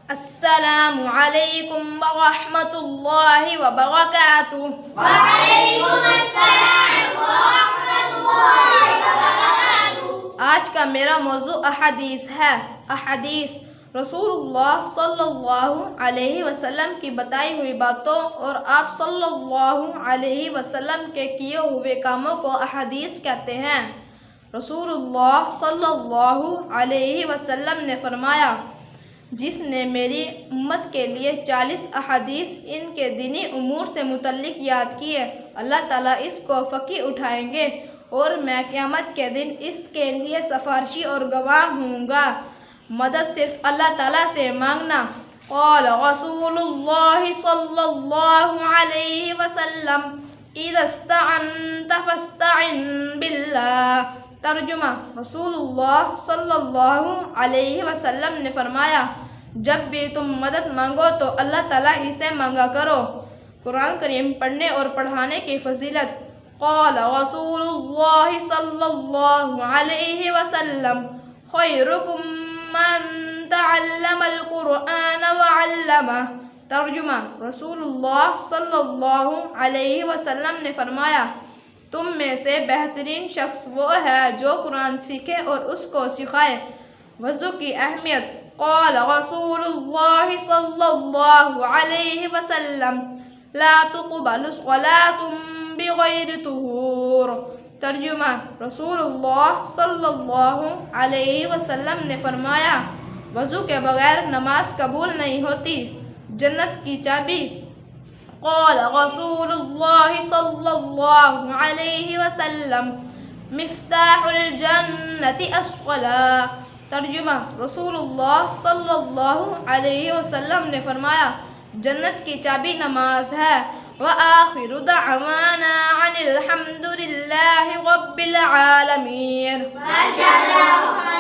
السلام علیکم ورحمۃ اللہ وبرکاتہ۔ وعلیکم السلام ورحمۃ اللہ وبرکاتہ۔ آج کا میرا موضوع احادیث ہے۔ احادیث رسول اللہ صلی اللہ علیہ وسلم کی بتائی ہوئی باتوں اور آپ صلی اللہ علیہ وسلم کے کیے ہوئے کاموں کو احادیث کہتے ہیں۔ رسول اللہ صلی اللہ علیہ وسلم نے فرمایا، جس نے میری امت کے لیے 40 احادیث ان کے دینی امور سے متعلق یاد کیے، اللہ تعالیٰ اس کو فقیر اٹھائیں گے اور میں قیامت کے دن اس کے لیے سفارشی اور گواہ ہوں گا۔ مدد صرف اللہ تعالیٰ سے مانگنا۔ قال رسول اللہ صلی اللہ علیہ وسلم، اذا استعنت فاستعن باللہ۔ ترجمہ، رسول اللہ صلی اللہ علیہ وسلم نے فرمایا، جب بھی تم مدد مانگو تو اللہ تعالیٰ ہی سے مانگا کرو۔ قرآن کریم پڑھنے اور پڑھانے کی فضیلت۔ قال رسول اللہ صلی اللہ علیہ وسلم، خیرکم من تعلم القرآن وعلمہ۔ ترجمہ، رسول اللہ صلی اللہ علیہ وسلم نے فرمایا، تم میں سے بہترین شخص وہ ہے جو قرآن سیکھے اور اس کو سکھائے۔ وضو کی اہمیت۔ قال رسول اللہ صلی اللہ علیہ وسلم، لا تقبل صلاة بغیر طہور۔ ترجمہ، رسول اللہ صلی اللہ علیہ وسلم نے فرمایا، وضو کے بغیر نماز قبول نہیں ہوتی۔ جنت کی چابی۔ قال رسول اللہ صلی اللہ علیہ وسلم، مفتاح الجنت الصلاۃ۔ ترجمہ، رسول اللہ صلی اللہ علیہ وسلم نے فرمایا، جنت کی چابی نماز ہے۔ وآخر دعوانا عن الحمد للہ رب العالمین۔ ماشاء اللہ۔